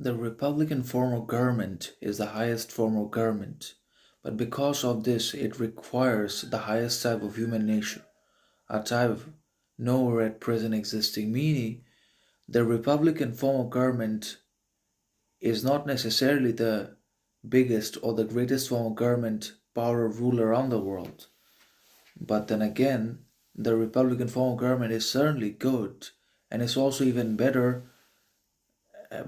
The Republican form of government is the highest form of government, but because of this, it requires the highest type of human nature, a type nowhere at present existing, meaning the Republican form of government is not necessarily the biggest or the greatest form of government, power, or rule around the world. But then again, the Republican form of government is certainly good and it's also even better,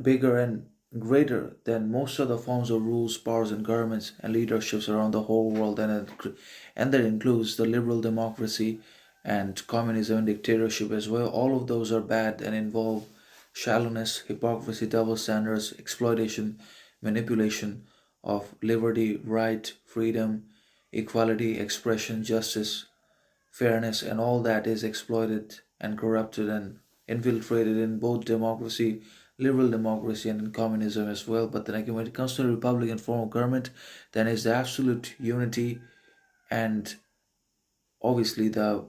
bigger, and greater than most of the forms of rules, powers, and governments and leaderships around the whole world. And that includes the liberal democracy and communism and dictatorship as well. All of those are bad and involve shallowness, hypocrisy, double standards, exploitation, manipulation of liberty, right, freedom, equality, expression, justice, fairness, and all that is exploited and corrupted and infiltrated in both democracy, liberal democracy, and in communism as well. But then again, when it comes to the Republican form of government, then is the absolute unity and obviously the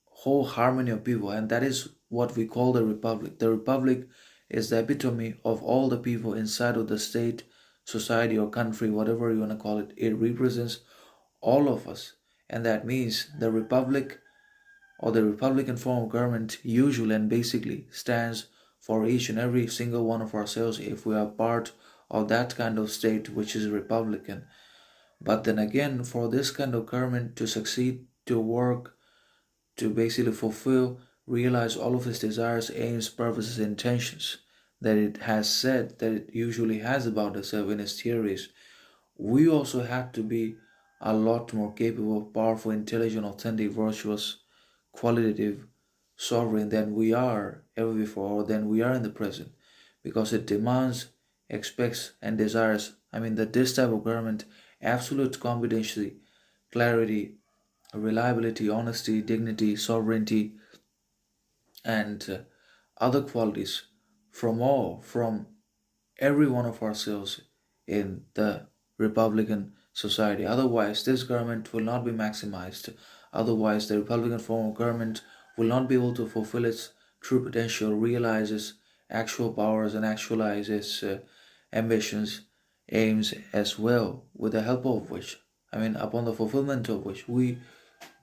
whole harmony of people, and that is what we call the Republic. The Republic is the epitome of all the people inside of the state, society, or country, whatever you want to call it. It represents all of us, and that means the Republic or the Republican form of government usually and basically stands for each and every single one of ourselves if we are part of that kind of state which is Republican. But then again, for this kind of government to succeed, to work, to basically fulfill, realize all of its desires, aims, purposes, intentions that it has said that it usually has about itself in its theories, we also have to be a lot more capable, powerful, intelligent, authentic, virtuous, qualitative, sovereign than we are ever before or than we are in the present, because it demands, expects, and desires. That this type of government, absolute competency, clarity, reliability, honesty, dignity, sovereignty, and other qualities from every one of ourselves in the Republican society. Otherwise, this government will not be maximized. Otherwise, the Republican form of government will not be able to fulfill its true potential, realize its actual powers, and actualize its ambitions, aims as well, with the help of which, upon the fulfillment of which, we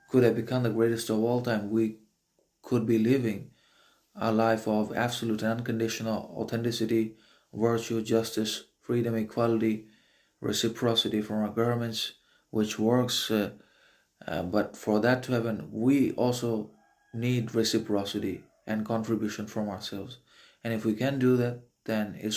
could have become the greatest of all time. We could be living a life of absolute and unconditional authenticity, virtue, justice, freedom, equality, reciprocity from our governments, which works. But for that to happen, we also need reciprocity and contribution from ourselves. And if we can do that, then it's